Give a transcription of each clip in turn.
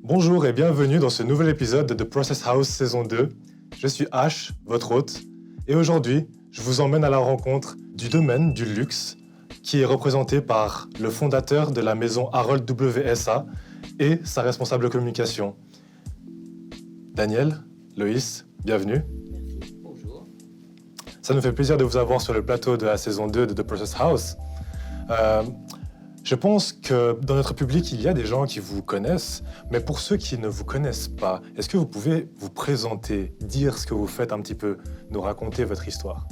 Bonjour et bienvenue dans ce nouvel épisode de The Process House saison 2. Je suis Ash, votre hôte, et aujourd'hui, je vous emmène à la rencontre du domaine du luxe qui est représenté par le fondateur de la maison Harold WSA et sa responsable communication. Daniel, Loïs, bienvenue. Merci, bonjour. Ça nous fait plaisir de vous avoir sur le plateau de la saison 2 de The Process House. Je pense que dans notre public, il y a des gens qui vous connaissent, mais pour ceux qui ne vous connaissent pas, est-ce que vous pouvez vous présenter, dire ce que vous faites un petit peu, nous raconter votre histoire?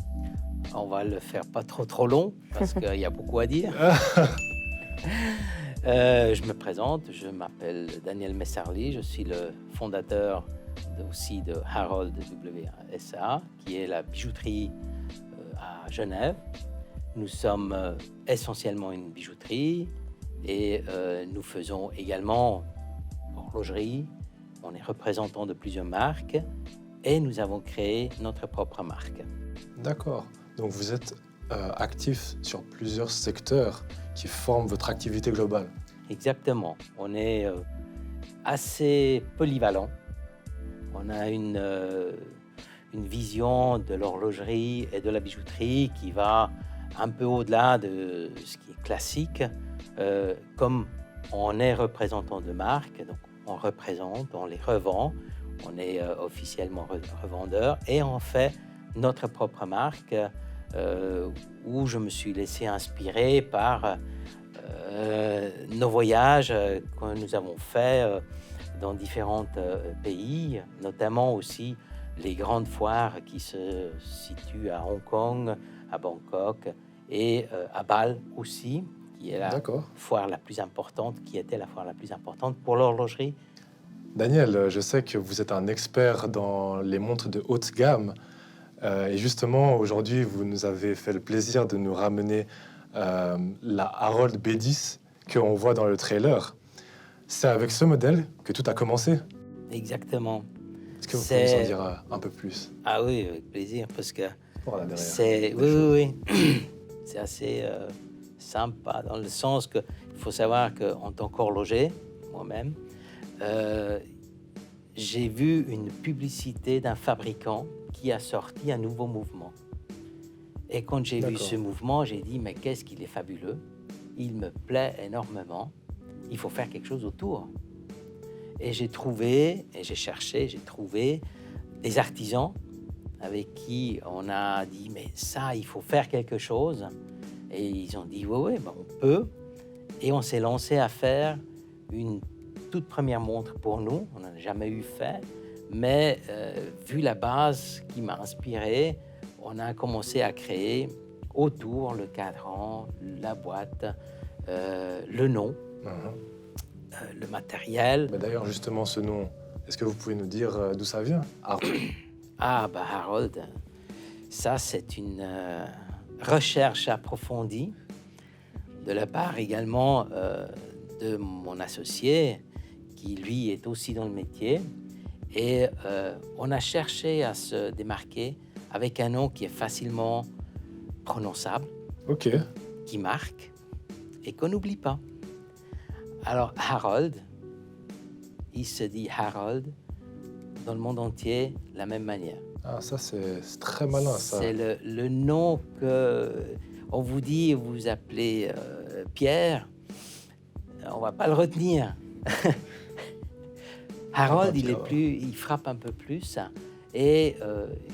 On va le faire pas trop long, parce qu'il y a beaucoup à dire. Je me présente, je m'appelle Daniel Messarly, je suis le fondateur aussi de Harold WSA, qui est la bijouterie à Genève. Nous sommes essentiellement une bijouterie et nous faisons également horlogerie. On est représentant de plusieurs marques et nous avons créé notre propre marque. D'accord. Donc vous êtes actif sur plusieurs secteurs qui forment votre activité globale. Exactement. On est assez polyvalent. On a une vision de l'horlogerie et de la bijouterie qui va un peu au-delà de ce qui est classique. Comme on est représentant de marques, donc on représente, on les revend, on est officiellement revendeur et on fait notre propre marque où je me suis laissé inspirer par nos voyages que nous avons faits dans différents pays, notamment aussi les grandes foires qui se situent à Hong Kong, à Bangkok et à Bâle aussi, qui est la foire la plus importante, qui était la foire la plus importante pour l'horlogerie. Daniel, je sais que vous êtes un expert dans les montres de haute gamme. Et justement, aujourd'hui, vous nous avez fait le plaisir de nous ramener la Harold B10 qu'on voit dans le trailer. C'est avec ce modèle que tout a commencé. Exactement. Est-ce que vous pouvez nous en dire un peu plus? Ah oui, avec plaisir, parce que voilà, c'est... Oui. C'est assez sympa, dans le sens qu'il faut savoir qu'en tant qu'horloger, moi-même, j'ai vu une publicité d'un fabricant qui a sorti un nouveau mouvement. Et quand j'ai vu ce mouvement, j'ai dit, mais qu'est-ce qu'il est fabuleux, il me plaît énormément, il faut faire quelque chose autour. Et j'ai trouvé, et j'ai cherché, j'ai trouvé des artisans avec qui on a dit, mais ça, il faut faire quelque chose. Et ils ont dit, oui, ben on peut. Et on s'est lancé à faire une toute première montre pour nous. On n'en a jamais eu fait. Mais vu la base qui m'a inspiré, on a commencé à créer autour le cadran, la boîte, le nom, le matériel. Mais d'ailleurs, justement, ce nom, est-ce que vous pouvez nous dire d'où ça vient? Harold, ça c'est une recherche approfondie de la part également de mon associé qui lui est aussi dans le métier et on a cherché à se démarquer avec un nom qui est facilement prononçable, qui marque et qu'on n'oublie pas. Alors Harold, il se dit Harold dans le monde entier la même manière. Ah, ça c'est très malin, ça. C'est le nom que on vous dit, vous appelez Pierre, on va pas le retenir. Harold, il frappe un peu plus et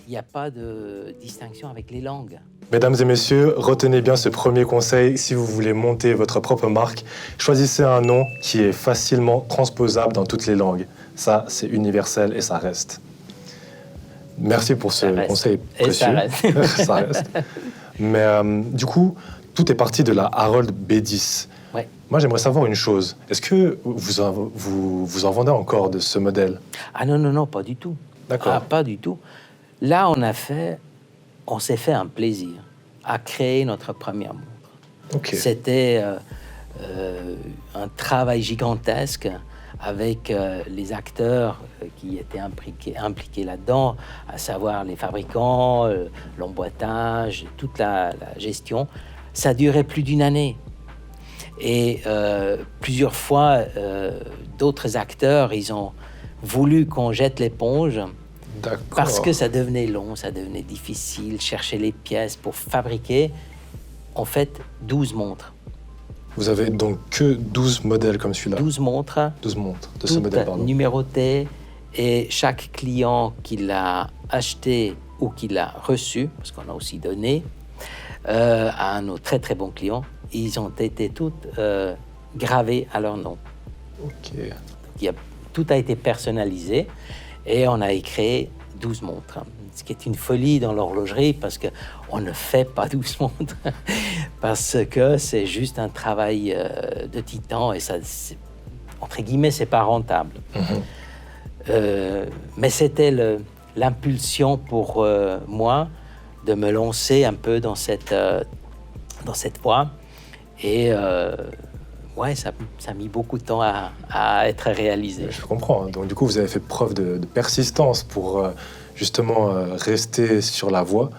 il n'y a pas de distinction avec les langues. Mesdames et messieurs, retenez bien ce premier conseil. Si vous voulez monter votre propre marque, choisissez un nom qui est facilement transposable dans toutes les langues. Ça, c'est universel et ça reste. Merci pour ce conseil précieux. Ça reste. Ça reste. Mais du coup, tout est parti de la Harold B10. Ouais. Moi, j'aimerais savoir une chose. Est-ce que vous en vendez encore de ce modèle? Ah non, pas du tout. D'accord. Ah, pas du tout. Là, on s'est fait un plaisir à créer notre première montre. C'était un travail gigantesque avec les acteurs qui étaient impliqués là-dedans, à savoir les fabricants, l'emboîtage, toute la gestion. Ça durait plus d'1 année. Et plusieurs fois, d'autres acteurs, ils ont voulu qu'on jette l'éponge parce que ça devenait long, ça devenait difficile, chercher les pièces pour fabriquer, en fait, 12 montres. Vous avez donc que 12 modèles comme celui-là? 12 montres. 12 montres de ce modèle, pardon. Numérotées, et chaque client qui l'a acheté ou qui l'a reçu, parce qu'on a aussi donné à nos très très bons clients, ils ont été toutes gravées à leur nom. Ok. Tout a été personnalisé et on a créé 12 montres. Ce qui est une folie dans l'horlogerie parce qu'on ne fait pas 12 montres parce que c'est juste un travail de titan et ça, entre guillemets, c'est pas rentable. Mais c'était l'impulsion pour moi de me lancer un peu dans cette voie et ouais, ça a mis beaucoup de temps à être réalisé. Je comprends. Donc du coup, vous avez fait preuve de persistance pour justement rester sur la voie.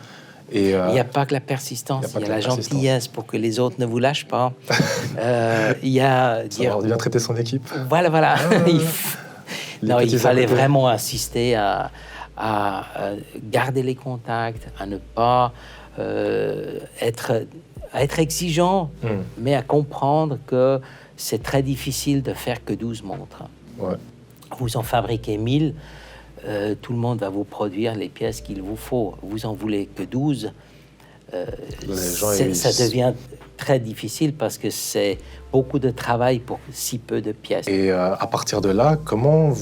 Et, il n'y a pas que la persistance, il y a la gentillesse pour que les autres ne vous lâchent pas. Il y a savoir bien traiter son équipe. Voilà. Il fallait vraiment insister à garder les contacts, à ne pas être exigeant, mais à comprendre que c'est très difficile de faire que 12 montres. Ouais. Vous en fabriquez 1000, tout le monde va vous produire les pièces qu'il vous faut. Vous en voulez que 12, ça devient très difficile parce que c'est beaucoup de travail pour si peu de pièces. Et à partir de là, comment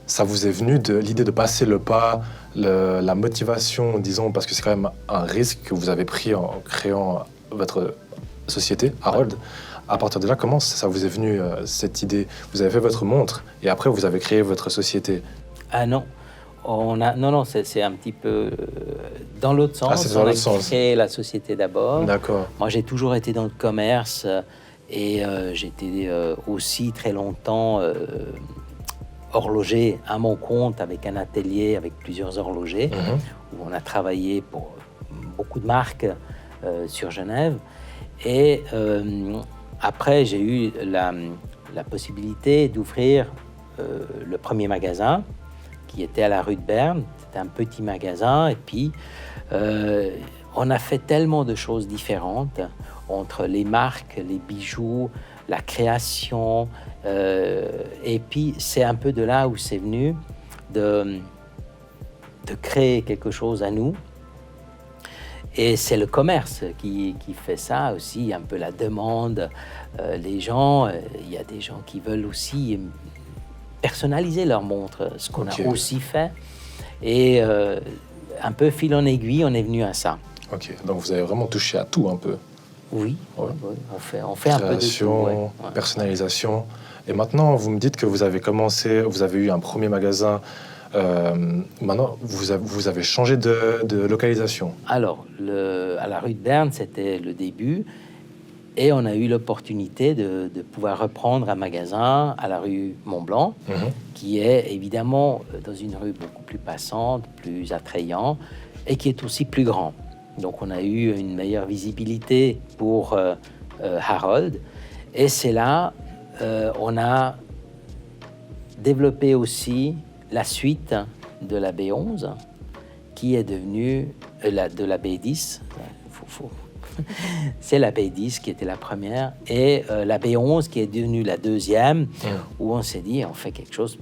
ça vous est venu de l'idée de passer le pas, la motivation, disons, parce que c'est quand même un risque que vous avez pris en créant votre société, Harold. À partir de là, comment ça vous est venu, cette idée? Vous avez fait votre montre et après, vous avez créé votre société. Ah non, non, c'est un petit peu dans l'autre sens. Ah, c'est dans l'autre sens. Créé la société d'abord. D'accord. Moi, j'ai toujours été dans le commerce et j'étais aussi très longtemps horloger à mon compte avec un atelier avec plusieurs horlogers où on a travaillé pour beaucoup de marques sur Genève. Et après, j'ai eu la possibilité d'ouvrir le premier magasin qui était à la rue de Berne. C'était un petit magasin et puis on a fait tellement de choses différentes entre les marques, les bijoux, la création. Et puis, c'est un peu de là où c'est venu de créer quelque chose à nous. Et c'est le commerce qui fait ça aussi, un peu la demande. Les gens, il y a des gens qui veulent aussi personnaliser leur montre, ce qu'on a aussi fait. Et un peu fil en aiguille, on est venu à ça. Ok, donc vous avez vraiment touché à tout un peu. Oui, on fait un peu de tout. Ouais. Personnalisation. Et maintenant, vous me dites que vous avez eu un premier magasin. Maintenant, vous avez changé de localisation. Alors, à la rue de Berne, c'était le début. Et on a eu l'opportunité de pouvoir reprendre un magasin à la rue Mont-Blanc, qui est évidemment dans une rue beaucoup plus passante, plus attrayante, et qui est aussi plus grand. Donc, on a eu une meilleure visibilité pour Harold. Et c'est là, on a développé aussi la suite de la B11, qui est devenue de la B10. C'est la B10 qui était la première, et la B11 qui est devenue la deuxième, où on s'est dit, on fait quelque chose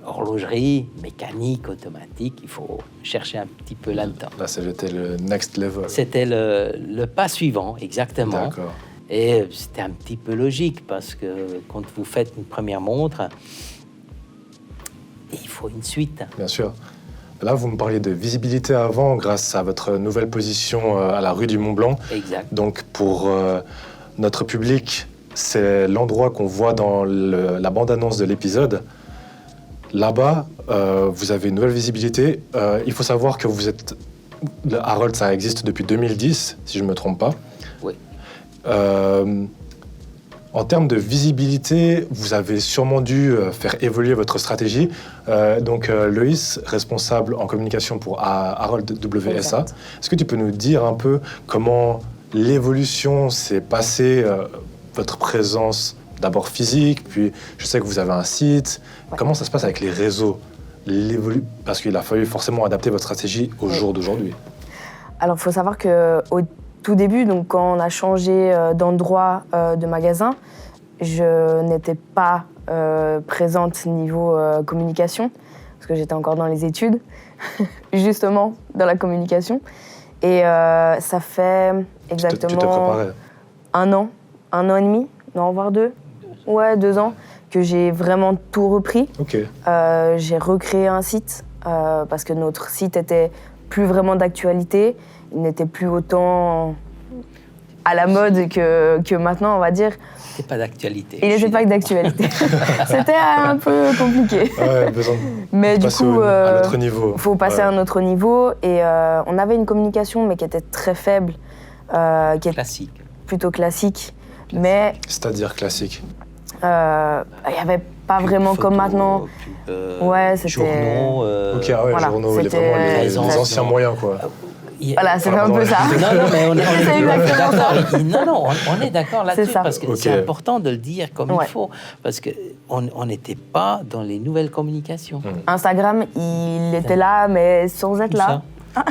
horlogerie, mécanique, automatique, il faut chercher un petit peu là-dedans. Là, c'était le next level. C'était le pas suivant, exactement. D'accord. Et c'était un petit peu logique, parce que quand vous faites une première montre, il faut une suite. Bien sûr. Là, vous me parliez de visibilité avant, grâce à votre nouvelle position à la rue du Mont-Blanc. Exact. Donc, pour notre public, c'est l'endroit qu'on voit dans la bande-annonce de l'épisode. Là-bas, vous avez une nouvelle visibilité. Il faut savoir que vous êtes... Harold, ça existe depuis 2010, si je ne me trompe pas. Oui. En termes de visibilité, vous avez sûrement dû faire évoluer votre stratégie. Donc, Loïs, responsable en communication pour Harold WSA, est-ce que tu peux nous dire un peu comment l'évolution s'est passée votre présence d'abord physique, puis je sais que vous avez un site. Ouais. Comment ça se passe avec les réseaux? Parce qu'il a fallu forcément adapter votre stratégie au jour d'aujourd'hui. Alors, il faut savoir qu'au tout début, donc, quand on a changé d'endroit de magasin, je n'étais pas présente niveau communication, parce que j'étais encore dans les études, justement, dans la communication. Et ça fait exactement Tu te préparais? un an et demi, non, voire 2. Ouais, 2 ans, que j'ai vraiment tout repris. Ok. J'ai recréé un site, parce que notre site était plus vraiment d'actualité. Il n'était plus autant à la mode que maintenant, on va dire. C'est pas d'actualité. Il n'était pas que d'actualité. C'était un peu compliqué. Ouais, besoin Mais de du passer coup, à un autre niveau. faut passer à un autre niveau. Et on avait une communication, mais qui était très faible, qui est Classique. plutôt classique. Mais C'est-à-dire classique. il n'y avait pas vraiment Photos, comme maintenant. Ouais, c'était- Journaux. Ok, ah ouais, voilà, journaux, c'était- vraiment les Présence, anciens non. moyens, quoi. Voilà, c'était un peu ça. Non, mais on est C'est exactement d'accord. Non, on est d'accord là-dessus C'est ça. parce que Ok. c'est important de le dire comme Ouais. il faut. Parce qu'on n'était pas dans les nouvelles communications. Instagram, il était là, mais sans être Tout là. ça.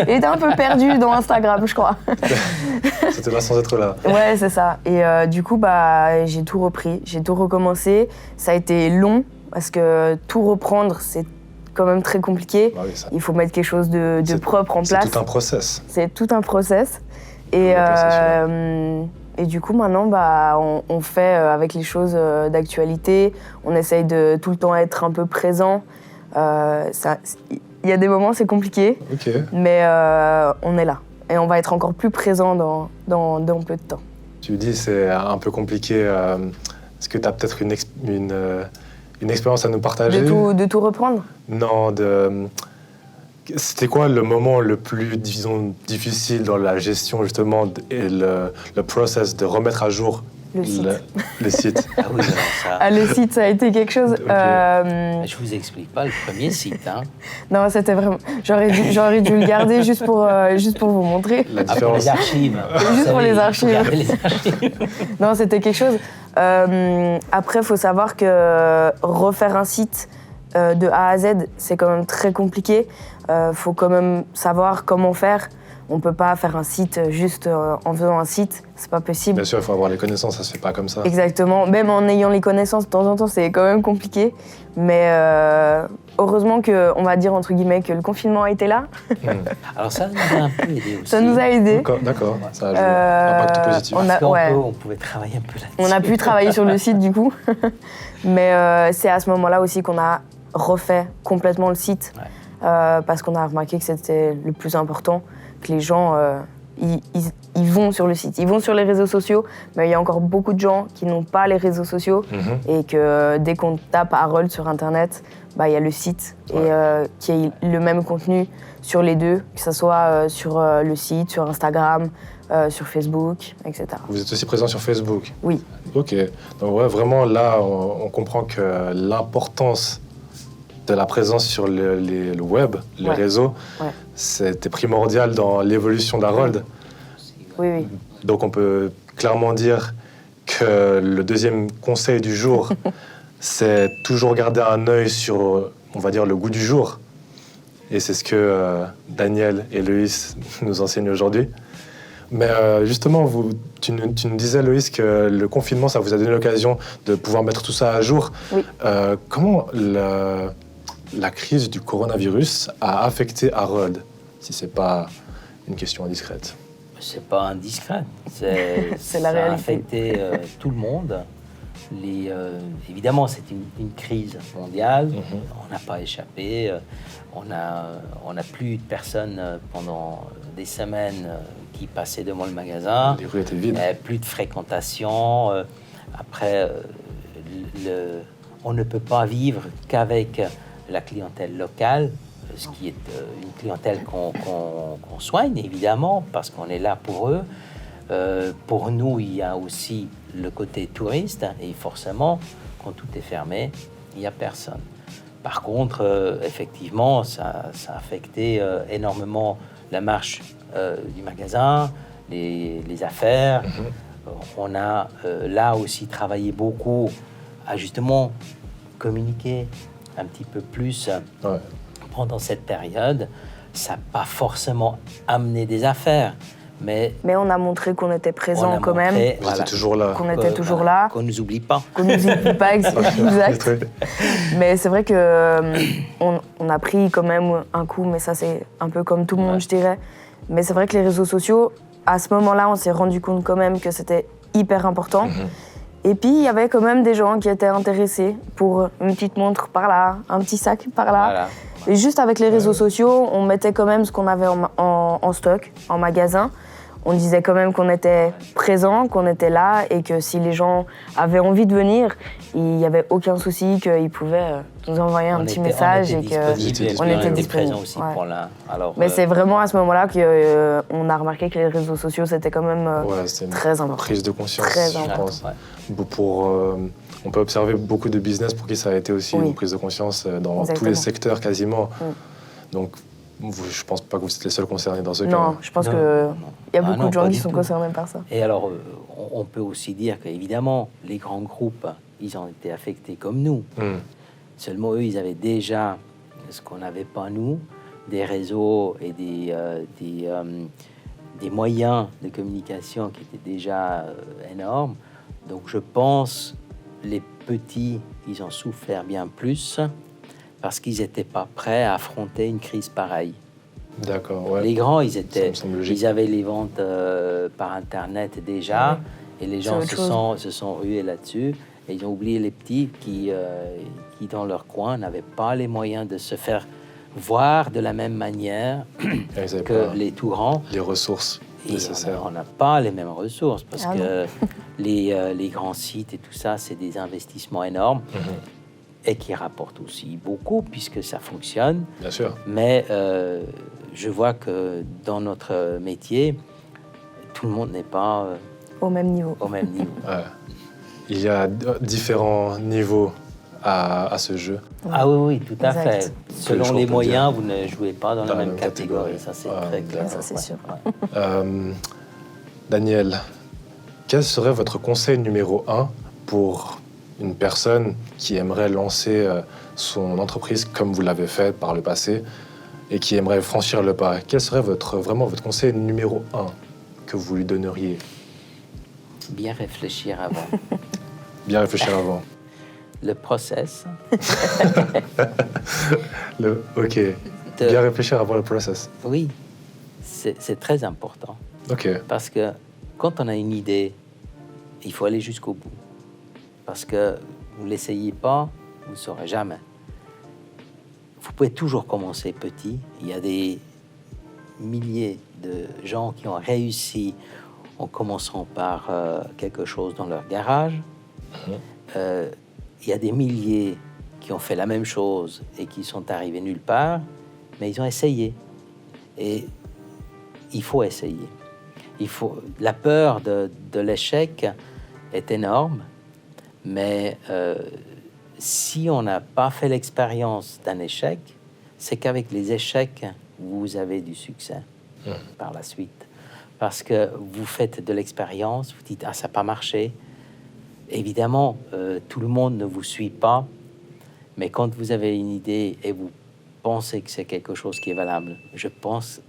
Il était un peu perdu dans Instagram, je crois. C'était là sans être là. Ouais, c'est ça. Et du coup, j'ai tout repris, j'ai tout recommencé. Ça a été long, parce que tout reprendre, c'est quand même très compliqué. Bah oui, ça. Il faut mettre quelque chose de C'est- propre en C'est place. tout un process. C'est tout un process. Et, Ouais, c'est et du coup, maintenant, on fait avec les choses d'actualité. On essaye de tout le temps être un peu présent. Il y a des moments, c'est compliqué, Ok. mais on est là. Et on va être encore plus présent dans peu de temps. Tu dis c'est un peu compliqué. Est-ce que tu as peut-être une expérience à nous partager? De tout reprendre. Non, c'était quoi le moment le plus, disons, difficile dans la gestion, justement, et le process de remettre à jour Le site. le site? Ah oui, alors ça. Ah, le site, ça a été quelque chose. Ok. Je vous explique pas le premier site. Hein. Non, c'était vraiment. J'aurais dû le garder juste pour vous montrer. La Ah, pour différence. les archives. Juste Vous pour savez, les il faut archives. garder les archives. Non, c'était quelque chose. Après, il faut savoir que refaire un site de A à Z, c'est quand même très compliqué. Faut quand même savoir comment faire. On peut pas faire un site juste en faisant un site, c'est pas possible. Bien sûr, il faut avoir les connaissances, ça se fait pas comme ça. Exactement. Même en ayant les connaissances, de temps en temps, c'est quand même compliqué. Mais heureusement que, on va dire entre guillemets, que le confinement a été là. Alors ça nous a un peu aidé aussi. Ça nous a aidés. D'accord, ça a joué. Impact positif. on a- Parce qu'on ouais. on pouvait travailler un peu là-dessus. On a pu travailler sur le site du coup. Mais c'est à ce moment-là aussi qu'on a refait complètement le site. Ouais. Parce qu'on a remarqué que c'était le plus important, que les gens, ils vont sur le site. Ils vont sur les réseaux sociaux, mais il y a encore beaucoup de gens qui n'ont pas les réseaux sociaux. Mhm. Et que dès qu'on tape Harold sur Internet, il y a le site Ouais. et qui a le même contenu sur les deux, que ce soit sur le site, sur Instagram, sur Facebook, etc. Vous êtes aussi présent sur Facebook? Oui. Ok. Donc ouais, vraiment là, on comprend que l'importance de la présence sur le web, les Ouais. réseaux, Ouais. c'était primordial dans l'évolution d'Harold. Oui, oui. Donc on peut clairement dire que le deuxième conseil du jour, c'est toujours garder un œil sur, on va dire, le goût du jour. Et c'est ce que Daniel et Loïs nous enseignent aujourd'hui. Mais justement, tu nous disais, Loïs, que le confinement, ça vous a donné l'occasion de pouvoir mettre tout ça à jour. Oui. Comment la crise du coronavirus a affecté Harold, si c'est pas une question indiscrète? C'est pas indiscret. C'est la ça réalité. a affecté tout le monde. Évidemment, c'est une crise mondiale. Mhm. On n'a pas échappé. On a plus de personnes pendant des semaines qui passaient devant le magasin. Les rues étaient vides. Plus de fréquentation. Après, on ne peut pas vivre qu'avec la clientèle locale, ce qui est une clientèle qu'on soigne, évidemment, parce qu'on est là pour eux. Pour nous, il y a aussi le côté touriste, et forcément, quand tout est fermé, il n'y a personne. Par contre, effectivement, ça a affecté énormément la marche du magasin, les affaires. On a là aussi travaillé beaucoup à justement communiquer un petit peu plus pendant cette période. Ça n'a pas forcément amené des affaires, mais on a montré qu'on était présent quand même. Vous étiez toujours là. Qu'on était toujours là. Qu'on ne nous oublie pas. Qu'on ne nous oublie pas, exact. Mais c'est vrai qu'on a pris quand même un coup, mais ça c'est un peu comme tout le monde, je dirais. Mais c'est vrai que les réseaux sociaux, à ce moment-là, on s'est rendu compte quand même que c'était hyper important. Et puis, il y avait quand même des gens qui étaient intéressés pour une petite montre par là, un petit sac par là. Voilà. Et juste avec les réseaux sociaux, on mettait quand même ce qu'on avait en stock, en magasin. On disait quand même qu'on était présent, qu'on était là et que si les gens avaient envie de venir, il n'y avait aucun souci qu'ils pouvaient nous envoyer un petit message et qu'on était disponible présent aussi pour là. Alors, mais c'est vraiment à ce moment-là qu'on a remarqué que les réseaux sociaux, c'était quand même très important. Prise de conscience, très je pense. On peut observer beaucoup de business pour qui ça a été aussi une prise de conscience dans tous les secteurs quasiment. Donc, je pense pas que vous êtes les seuls concernés dans ce cas. Non, je pense qu'il y a beaucoup de gens qui sont concernés par ça. Et alors, on peut aussi dire qu'évidemment, les grands groupes, ils ont été affectés comme nous. Seulement, eux, ils avaient déjà ce qu'on n'avait pas nous, des réseaux et des moyens de communication qui étaient déjà énormes. Donc, je pense les petits, ils ont souffert bien plus parce qu'ils n'étaient pas prêts à affronter une crise pareille. D'accord, ouais. Les grands, ils avaient les ventes par Internet déjà, et les gens se sont rués là-dessus, et ils ont oublié les petits qui dans leur coin, n'avaient pas les moyens de se faire voir de la même manière que les tout grands. Les ressources nécessaires. On n'a pas les mêmes ressources, parce que les grands sites et tout ça, c'est des investissements énormes. Et qui rapportent aussi beaucoup, puisque ça fonctionne. Bien sûr. Mais je vois que dans notre métier, tout le monde n'est pas au même niveau. Il y a différents niveaux à ce jeu. Ah oui, tout à fait. Selon les moyens, vous ne jouez pas dans la même catégorie. Ça, c'est très clair. Ça, c'est sûr. Daniel, quel serait votre conseil numéro 1 pour une personne qui aimerait lancer son entreprise comme vous l'avez fait par le passé et qui aimerait franchir le pas? Quel serait vraiment votre conseil numéro 1 que vous lui donneriez? Bien réfléchir avant. Bien réfléchir avant. Le process. Bien réfléchir avant le process. Oui, c'est très important. Parce que quand on a une idée, il faut aller jusqu'au bout. Parce que vous ne l'essayez pas, vous ne saurez jamais. Vous pouvez toujours commencer petit. Il y a des milliers de gens qui ont réussi en commençant par quelque chose dans leur garage. Il y a des milliers qui ont fait la même chose et qui sont arrivés nulle part, mais ils ont essayé. Et il faut essayer. La peur de l'échec est énorme. Mais si on n'a pas fait l'expérience d'un échec, c'est qu'avec les échecs, vous avez du succès par la suite. Parce que vous faites de l'expérience, vous dites « Ah, ça n'a pas marché ». Évidemment, tout le monde ne vous suit pas, mais quand vous avez une idée et vous pensez que c'est quelque chose qui est valable, je pense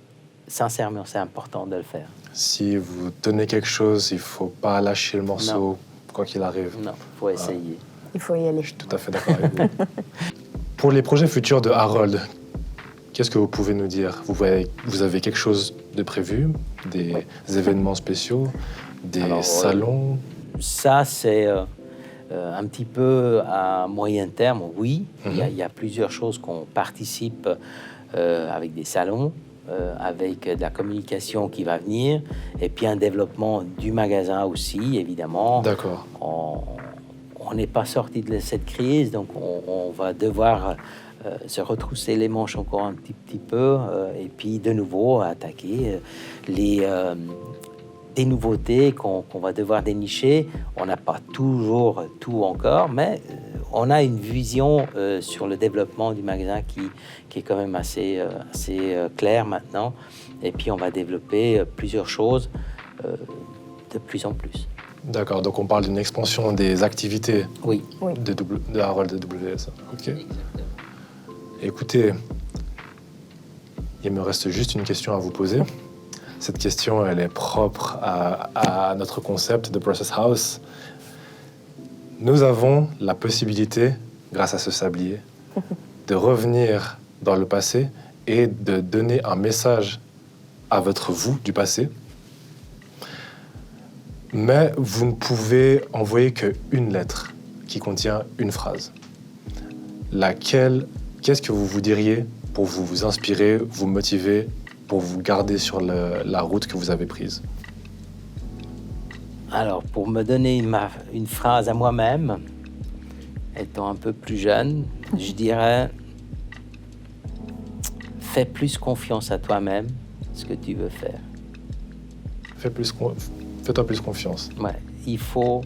sincèrement c'est important de le faire. Si vous tenez quelque chose, il ne faut pas lâcher le morceau. Quoi qu'il arrive. Non, il faut essayer. Il faut y aller. Je suis tout à fait d'accord avec vous. Pour les projets futurs de Harold, qu'est-ce que vous pouvez nous dire? Vous avez quelque chose de prévu? Des événements spéciaux? Des salons? Ça, c'est un petit peu à moyen terme, oui. Il y a plusieurs choses qu'on participe avec des salons. Avec de la communication qui va venir, et puis un développement du magasin aussi, évidemment. D'accord. On n'est pas sorti de cette crise, donc on va devoir se retrousser les manches encore un petit peu, et puis de nouveau attaquer des nouveautés qu'on va devoir dénicher. On n'a pas toujours tout encore, mais on a une vision sur le développement du magasin qui est quand même assez claire maintenant. Et puis on va développer plusieurs choses de plus en plus. D'accord, donc on parle d'une expansion des activités Oui. de Harold de WS. Ok. Écoutez, il me reste juste une question à vous poser. Cette question, elle est propre à notre concept de Process House. Nous avons la possibilité, grâce à ce sablier, de revenir dans le passé et de donner un message à votre vous du passé. Mais vous ne pouvez envoyer qu'une lettre qui contient une phrase. Laquelle, qu'est-ce que vous diriez pour vous inspirer, vous motiver, pour vous garder sur la route que vous avez prise? Alors, pour me donner une phrase à moi-même, étant un peu plus jeune, je dirais « Fais plus confiance à toi-même, ce que tu veux faire. » Fais-toi plus confiance. Ouais, il faut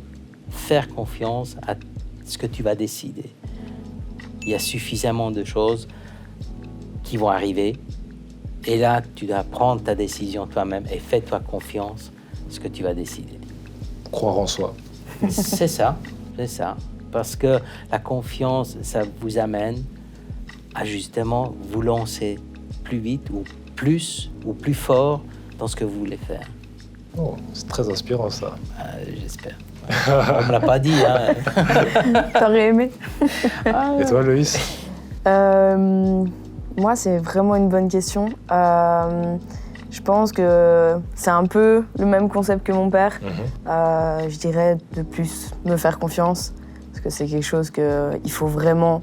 faire confiance à ce que tu vas décider. Il y a suffisamment de choses qui vont arriver. Et là, tu dois prendre ta décision toi-même et fais-toi confiance à ce que tu vas décider. Croire en soi. C'est ça. Parce que la confiance, ça vous amène à justement vous lancer plus vite ou plus fort dans ce que vous voulez faire. Oh, c'est très inspirant, ça. J'espère. On ne me l'a pas dit. Hein. T'aurais aimé? Et toi, Loïs? Moi, c'est vraiment une bonne question. Je pense que c'est un peu le même concept que mon père. Je dirais de plus me faire confiance, parce que c'est quelque chose qu'il faut vraiment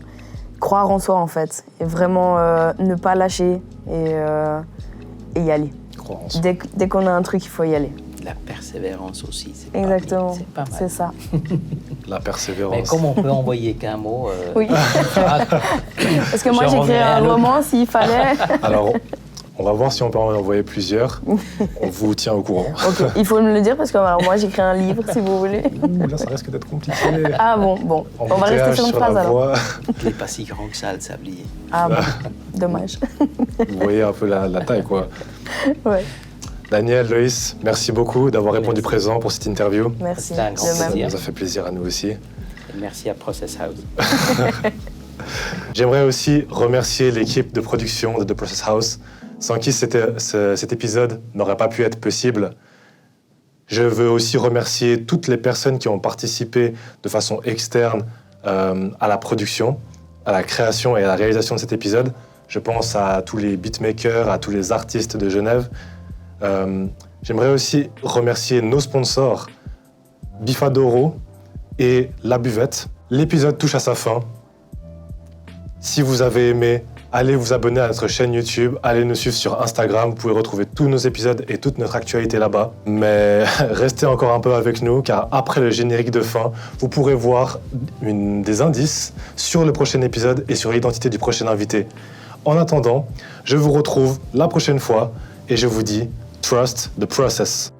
croire en soi, en fait, et vraiment ne pas lâcher et y aller. Croire en soi. Dès qu'on a un truc, il faut y aller. La persévérance aussi, c'est Exactement, c'est pas mal. c'est ça. La persévérance. Mais comme on peut envoyer qu'un mot... Oui. Parce que moi, j'écris un roman s'il fallait. Alors, on va voir si on peut en envoyer plusieurs. On vous tient au courant. Ok, il faut me le dire parce que alors, moi, j'écris un livre si vous voulez. Ouh, là, ça risque d'être compliqué. Ah bon. On va rester sur une phrase alors. Il n'est pas si grand que ça, le sablier. Ah bon, dommage. Vous voyez un peu la taille, quoi. Ouais. Daniel, Loïs, merci beaucoup d'avoir répondu présent pour cette interview. Merci, C'était un grand de Ça même. nous a fait plaisir à nous aussi. Et merci à Process House. J'aimerais aussi remercier l'équipe de production de The Process House, sans qui cet épisode n'aurait pas pu être possible. Je veux aussi remercier toutes les personnes qui ont participé de façon externe à la production, à la création et à la réalisation de cet épisode. Je pense à tous les beatmakers, à tous les artistes de Genève. J'aimerais aussi remercier nos sponsors, Bifadoro et La Buvette. L'épisode touche à sa fin. Si vous avez aimé, allez vous abonner à notre chaîne YouTube, allez nous suivre sur Instagram, vous pouvez retrouver tous nos épisodes et toute notre actualité là-bas. Mais restez encore un peu avec nous, car après le générique de fin, vous pourrez voir des indices sur le prochain épisode et sur l'identité du prochain invité. En attendant, je vous retrouve la prochaine fois et je vous dis Trust the process.